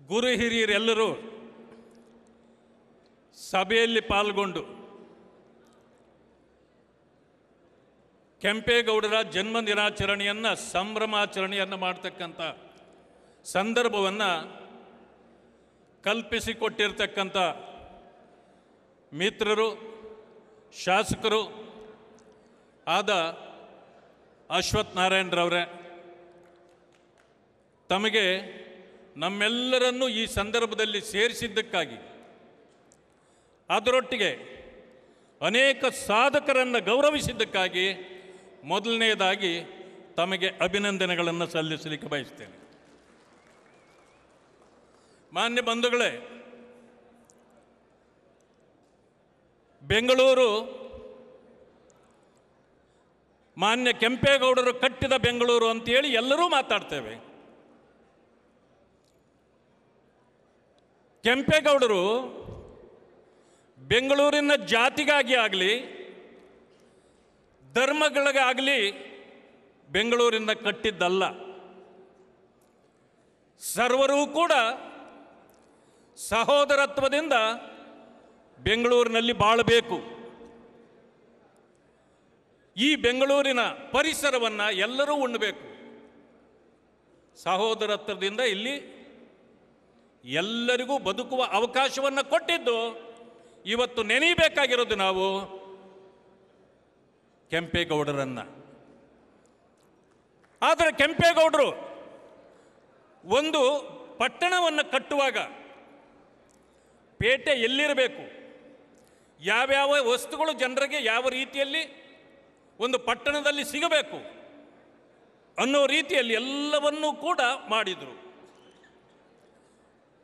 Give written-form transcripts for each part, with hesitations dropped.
ಗುರು ಹಿರಿಯರೆಲ್ಲರೂ ಸಭೆಯಲ್ಲಿ ಪಾಲ್ಗೊಂಡು ಕೆಂಪೇಗೌಡರ ಜನ್ಮ ದಿನಾಚರಣೆಯನ್ನು ಸಂಭ್ರಮಾಚರಣೆಯನ್ನು ಮಾಡ್ತಕ್ಕಂಥ ಸಂದರ್ಭವನ್ನು ಕಲ್ಪಿಸಿಕೊಟ್ಟಿರ್ತಕ್ಕಂಥ ಮಿತ್ರರು ಶಾಸಕರು ಆದ ಅಶ್ವಥ್ ನಾರಾಯಣರವರೇ, ತಮಗೆ ನಮ್ಮೆಲ್ಲರನ್ನೂ ಈ ಸಂದರ್ಭದಲ್ಲಿ ಸೇರಿಸಿದ್ದಕ್ಕಾಗಿ, ಅದರೊಟ್ಟಿಗೆ ಅನೇಕ ಸಾಧಕರನ್ನು ಗೌರವಿಸಿದ್ದಕ್ಕಾಗಿ ಮೊದಲನೆಯದಾಗಿ ತಮಗೆ ಅಭಿನಂದನೆಗಳನ್ನು ಸಲ್ಲಿಸಲಿಕ್ಕೆ ಬಯಸ್ತೇನೆ. ಮಾನ್ಯ ಬಂಧುಗಳೇ, ಬೆಂಗಳೂರು ಮಾನ್ಯ ಕೆಂಪೇಗೌಡರು ಕಟ್ಟಿದ ಬೆಂಗಳೂರು ಅಂತೇಳಿ ಎಲ್ಲರೂ ಮಾತಾಡ್ತೇವೆ. ಕೆಂಪೇಗೌಡರು ಬೆಂಗಳೂರಿನ ಜಾತಿಗಾಗಿ ಆಗಲಿ ಧರ್ಮಗಳಿಗಾಗಲಿ ಬೆಂಗಳೂರಿನ ಕಟ್ಟಿದ್ದಲ್ಲ. ಸರ್ವರೂ ಕೂಡ ಸಹೋದರತ್ವದಿಂದ ಬೆಂಗಳೂರಿನಲ್ಲಿ ಬಾಳಬೇಕು. ಈ ಬೆಂಗಳೂರಿನ ಪರಿಸರವನ್ನು ಎಲ್ಲರೂ ಉಣ್ಣಬೇಕು. ಸಹೋದರತ್ವದಿಂದ ಇಲ್ಲಿ ಎಲ್ಲರಿಗೂ ಬದುಕುವ ಅವಕಾಶವನ್ನು ಕೊಟ್ಟಿದ್ದು ಇವತ್ತು ನೆನೆಯಬೇಕಾಗಿರೋದು ನಾವು ಕೆಂಪೇಗೌಡರನ್ನು. ಆದರೆ ಕೆಂಪೇಗೌಡರು ಒಂದು ಪಟ್ಟಣವನ್ನು ಕಟ್ಟುವಾಗ ಪೇಟೆ ಎಲ್ಲಿರಬೇಕು, ಯಾವ್ಯಾವ ವಸ್ತುಗಳು ಜನರಿಗೆ ಯಾವ ರೀತಿಯಲ್ಲಿ ಒಂದು ಪಟ್ಟಣದಲ್ಲಿ ಸಿಗಬೇಕು ಅನ್ನೋ ರೀತಿಯಲ್ಲಿ ಎಲ್ಲವನ್ನೂ ಕೂಡ ಮಾಡಿದರು.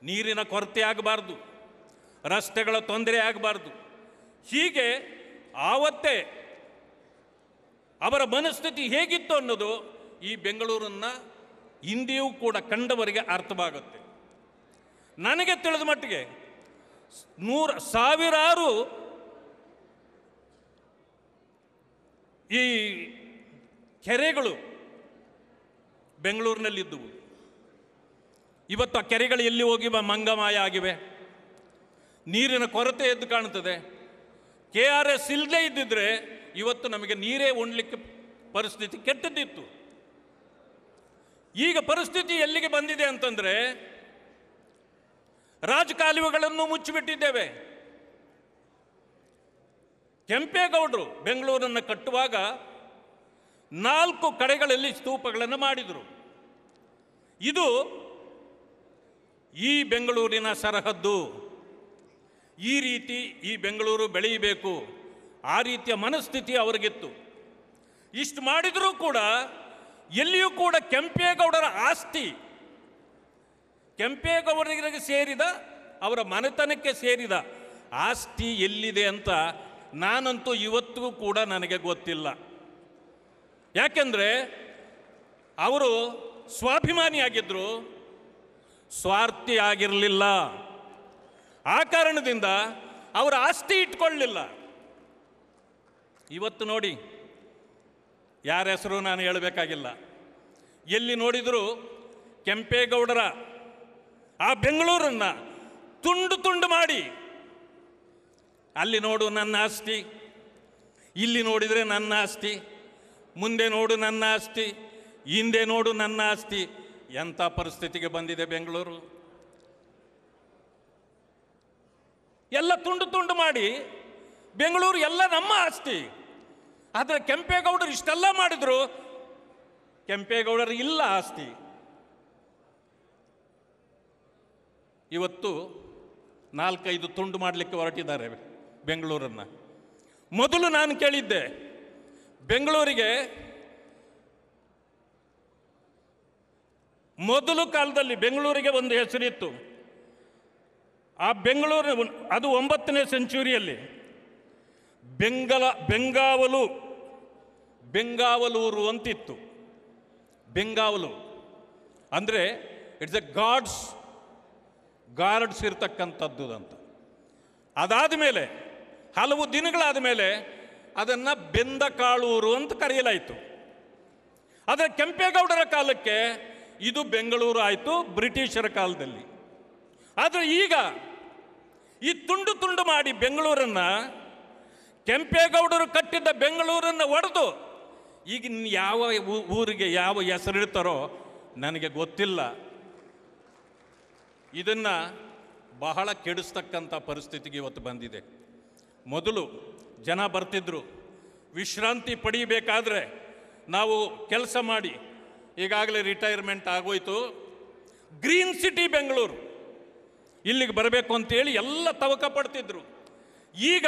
ನೀರಿನ ಕೊರತೆ ಆಗಬಾರ್ದು, ರಸ್ತೆಗಳ ತೊಂದರೆ ಆಗಬಾರ್ದು. ಹೀಗೆ ಆವತ್ತೇ ಅವರ ಮನಸ್ಥಿತಿ ಹೇಗಿತ್ತು ಅನ್ನೋದು ಈ ಬೆಂಗಳೂರನ್ನು ಹಿಂದೆಯೂ ಕೂಡ ಕಂಡವರಿಗೆ ಅರ್ಥವಾಗುತ್ತೆ. ನನಗೆ ತಿಳಿದ ಮಟ್ಟಿಗೆ ಸಾವಿರಾರು ಈ ಕೆರೆಗಳು ಬೆಂಗಳೂರಿನಲ್ಲಿದ್ದವು. ಇವತ್ತು ಆ ಕೆರೆಗಳು ಎಲ್ಲಿ ಹೋಗಿ ಮಂಗಮಾಯ ಆಗಿವೆ. ನೀರಿನ ಕೊರತೆ ಎದ್ದು ಕಾಣುತ್ತದೆ. KRS ಇಲ್ಲದೆ ಇದ್ದಿದ್ರೆ ಇವತ್ತು ನಮಗೆ ನೀರೇ ಉಣ್ಲಿಕ್ಕೆ ಪರಿಸ್ಥಿತಿ ಕೆಟ್ಟದ್ದಿತ್ತು. ಈಗ ಪರಿಸ್ಥಿತಿ ಎಲ್ಲಿಗೆ ಬಂದಿದೆ ಅಂತಂದರೆ ರಾಜಕಾಲುವೆಗಳನ್ನು ಮುಚ್ಚಿಬಿಟ್ಟಿದ್ದೇವೆ. ಕೆಂಪೇಗೌಡರು ಬೆಂಗಳೂರನ್ನು ಕಟ್ಟುವಾಗ 4 ಕಡೆಗಳಲ್ಲಿ ಸ್ತೂಪಗಳನ್ನು ಮಾಡಿದರು. ಇದು ಈ ಬೆಂಗಳೂರಿನ ಸರಹದ್ದು. ಈ ರೀತಿ ಈ ಬೆಂಗಳೂರು ಬೆಳೆಯಬೇಕು, ಆ ರೀತಿಯ ಮನಸ್ಥಿತಿ ಅವರಿಗಿತ್ತು. ಇಷ್ಟು ಮಾಡಿದರೂ ಕೂಡ ಎಲ್ಲಿಯೂ ಕೂಡ ಕೆಂಪೇಗೌಡರ ಆಸ್ತಿ, ಕೆಂಪೇಗೌಡರಿಗೆ ಸೇರಿದ ಅವರ ಮನೆತನಕ್ಕೆ ಸೇರಿದ ಆಸ್ತಿ ಎಲ್ಲಿದೆ ಅಂತ ನಾನಂತೂ ಇವತ್ತಿಗೂ ಕೂಡ ನನಗೆ ಗೊತ್ತಿಲ್ಲ. ಯಾಕೆಂದರೆ ಅವರು ಸ್ವಾಭಿಮಾನಿಯಾಗಿದ್ದರು, ಸ್ವಾರ್ಥಿ ಆಗಿರಲಿಲ್ಲ. ಆ ಕಾರಣದಿಂದ ಅವರ ಆಸ್ತಿ ಇಟ್ಕೊಳ್ಳಲಿಲ್ಲ. ಇವತ್ತು ನೋಡಿ, ಯಾರ ಹೆಸರು ನಾನು ಹೇಳಬೇಕಾಗಿಲ್ಲ, ಎಲ್ಲಿ ನೋಡಿದರೂ ಕೆಂಪೇಗೌಡರ ಆ ಬೆಂಗಳೂರನ್ನು ತುಂಡು ತುಂಡು ಮಾಡಿ, ಅಲ್ಲಿ ನೋಡು ನನ್ನ ಆಸ್ತಿ, ಇಲ್ಲಿ ನೋಡಿದರೆ ನನ್ನ ಆಸ್ತಿ, ಮುಂದೆ ನೋಡು ನನ್ನ ಆಸ್ತಿ, ಹಿಂದೆ ನೋಡು ನನ್ನ ಆಸ್ತಿ. ಎಂಥ ಪರಿಸ್ಥಿತಿಗೆ ಬಂದಿದೆ ಬೆಂಗಳೂರು. ಎಲ್ಲ ತುಂಡು ತುಂಡು ಮಾಡಿ ಬೆಂಗಳೂರು ಎಲ್ಲ ನಮ್ಮ ಆಸ್ತಿ. ಆದರೆ ಕೆಂಪೇಗೌಡರು ಇಷ್ಟೆಲ್ಲ ಮಾಡಿದ್ರು, ಕೆಂಪೇಗೌಡರು ಇಲ್ಲ ಆಸ್ತಿ. ಇವತ್ತು 4-5 ತುಂಡು ಮಾಡಲಿಕ್ಕೆ ಹೊರಟಿದ್ದಾರೆ ಬೆಂಗಳೂರನ್ನು. ಮೊದಲು ನಾನು ಕೇಳಿದ್ದೆ, ಬೆಂಗಳೂರಿಗೆ ಮೊದಲು ಕಾಲದಲ್ಲಿ ಬೆಂಗಳೂರಿಗೆ ಒಂದು ಹೆಸರಿತ್ತು. ಆ ಬೆಂಗಳೂರು ಅದು 9ನೇ ಸೆಂಚುರಿಯಲ್ಲಿ ಬೆಂಗಾವಲೂರು ಅಂತಿತ್ತು. ಬೆಂಗಾವಲು ಅಂದರೆ ಇಟ್ಸ್ ಎ ಗಾರ್ಡ್ಸ್ ಇರ್ತಕ್ಕಂಥದ್ದು ಅಂತ. ಅದಾದ ಮೇಲೆ ಹಲವು ದಿನಗಳಾದ ಮೇಲೆ ಅದನ್ನು ಬೆಂದಕಾಳೂರು ಅಂತ ಕರೆಯಲಾಯಿತು. ಆದರೆ ಕೆಂಪೇಗೌಡರ ಕಾಲಕ್ಕೆ ಇದು ಬೆಂಗಳೂರು ಆಯಿತು, ಬ್ರಿಟಿಷರ ಕಾಲದಲ್ಲಿ. ಆದರೆ ಈಗ ಈ ತುಂಡು ತುಂಡು ಮಾಡಿ ಬೆಂಗಳೂರನ್ನು, ಕೆಂಪೇಗೌಡರು ಕಟ್ಟಿದ್ದ ಬೆಂಗಳೂರನ್ನು ಒಡೆದು ಈಗ ಯಾವ ಊರಿಗೆ ಯಾವ ಹೆಸರಿಡ್ತಾರೋ ನನಗೆ ಗೊತ್ತಿಲ್ಲ. ಇದನ್ನು ಬಹಳ ಕೆಡಿಸ್ತಕ್ಕಂಥ ಪರಿಸ್ಥಿತಿಗೆ ಇವತ್ತು ಬಂದಿದೆ. ಮೊದಲು ಜನ ಬರ್ತಿದ್ರು, ವಿಶ್ರಾಂತಿ ಪಡೀಬೇಕಾದ್ರೆ ನಾವು ಕೆಲಸ ಮಾಡಿ, ಈಗಾಗಲೇ ರಿಟೈರ್ಮೆಂಟ್ ಆಗೋಯ್ತು, ಗ್ರೀನ್ ಸಿಟಿ ಬೆಂಗಳೂರು ಇಲ್ಲಿಗೆ ಬರಬೇಕು ಅಂತೇಳಿ ಎಲ್ಲ ತವಕ ಪಡ್ತಿದ್ರು. ಈಗ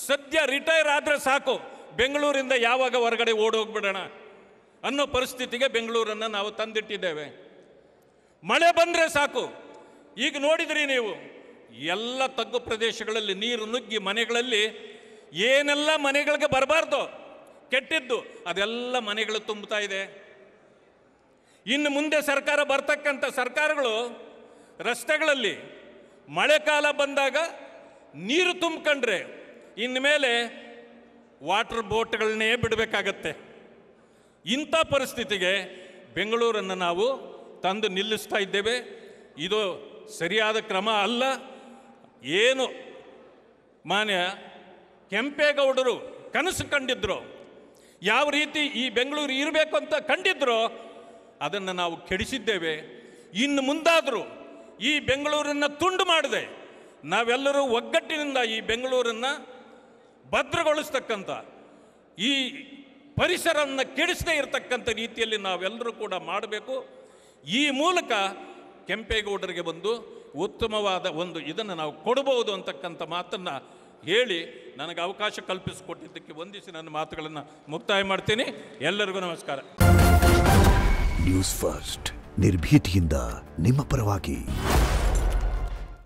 ಸದ್ಯ ರಿಟೈರ್ ಆದರೆ ಸಾಕು, ಬೆಂಗಳೂರಿಂದ ಯಾವಾಗ ಹೊರಗಡೆ ಓಡೋಗ್ಬಿಡೋಣ ಅನ್ನೋ ಪರಿಸ್ಥಿತಿಗೆ ಬೆಂಗಳೂರನ್ನು ನಾವು ತಂದಿಟ್ಟಿದ್ದೇವೆ. ಮಳೆ ಬಂದರೆ ಸಾಕು, ಈಗ ನೋಡಿದ್ರಿ ನೀವು ಎಲ್ಲ ತಗ್ಗು ಪ್ರದೇಶಗಳಲ್ಲಿ ನೀರು ನುಗ್ಗಿ ಮನೆಗಳಲ್ಲಿ ಏನೆಲ್ಲ ಮನೆಗಳಿಗೆ ಬರಬಾರ್ದು ಕೆಟ್ಟಿದ್ದು ಅದೆಲ್ಲ ಮನೆಗಳು ತುಂಬುತ್ತಾ ಇದೆ. ಇನ್ನು ಮುಂದೆ ಸರ್ಕಾರ ಬರ್ತಕ್ಕಂಥ ಸರ್ಕಾರಗಳು ರಸ್ತೆಗಳಲ್ಲಿ ಮಳೆಗಾಲ ಬಂದಾಗ ನೀರು ತುಂಬಿಕೊಂಡ್ರೆ ಇನ್ನು ಮೇಲೆ ವಾಟರ್ ಬೋಟ್ಗಳನ್ನೇ ಬಿಡಬೇಕಾಗತ್ತೆ. ಇಂಥ ಪರಿಸ್ಥಿತಿಗೆ ಬೆಂಗಳೂರನ್ನು ನಾವು ತಂದು ನಿಲ್ಲಿಸ್ತಾ ಇದ್ದೇವೆ. ಇದು ಸರಿಯಾದ ಕ್ರಮ ಅಲ್ಲ. ಏನು ಮಾನ್ಯ ಕೆಂಪೇಗೌಡರು ಕನಸು ಕಂಡಿದ್ರು, ಯಾವ ರೀತಿ ಈ ಬೆಂಗಳೂರು ಇರಬೇಕು ಅಂತ ಕಂಡಿದ್ರು, ಅದನ್ನು ನಾವು ಕೆಡಿಸಿದ್ದೇವೆ. ಇನ್ನು ಮುಂದಾದರೂ ಈ ಬೆಂಗಳೂರನ್ನು ತುಂಡು ಮಾಡದೆ ನಾವೆಲ್ಲರೂ ಒಗ್ಗಟ್ಟಿನಿಂದ ಈ ಬೆಂಗಳೂರನ್ನು ಭದ್ರಗೊಳಿಸ್ತಕ್ಕಂಥ, ಈ ಪರಿಸರವನ್ನು ಕೆಡಿಸದೇ ಇರತಕ್ಕಂಥ ರೀತಿಯಲ್ಲಿ ನಾವೆಲ್ಲರೂ ಕೂಡ ಮಾಡಬೇಕು. ಈ ಮೂಲಕ ಕೆಂಪೇಗೌಡರಿಗೆ ಒಂದು ಉತ್ತಮವಾದ ಒಂದು ಇದನ್ನು ನಾವು ಕೊಡಬಹುದು ಅಂತಕ್ಕಂಥ ಮಾತನ್ನು ಹೇಳಿ ನನಗೆ ಅವಕಾಶ ಕಲ್ಪಿಸಿಕೊಟ್ಟಿದ್ದಕ್ಕೆ ವಂದಿಸಿ ನನ್ನ ಮಾತುಗಳನ್ನು ಮುಕ್ತಾಯ ಮಾಡ್ತೀನಿ. ಎಲ್ಲರಿಗೂ ನಮಸ್ಕಾರ. ನ್ಯೂಸ್ ಫಸ್ಟ್, ನಿರ್ಭೀತಿಯಿಂದ ನಿಮ್ಮ ಪರವಾಗಿ.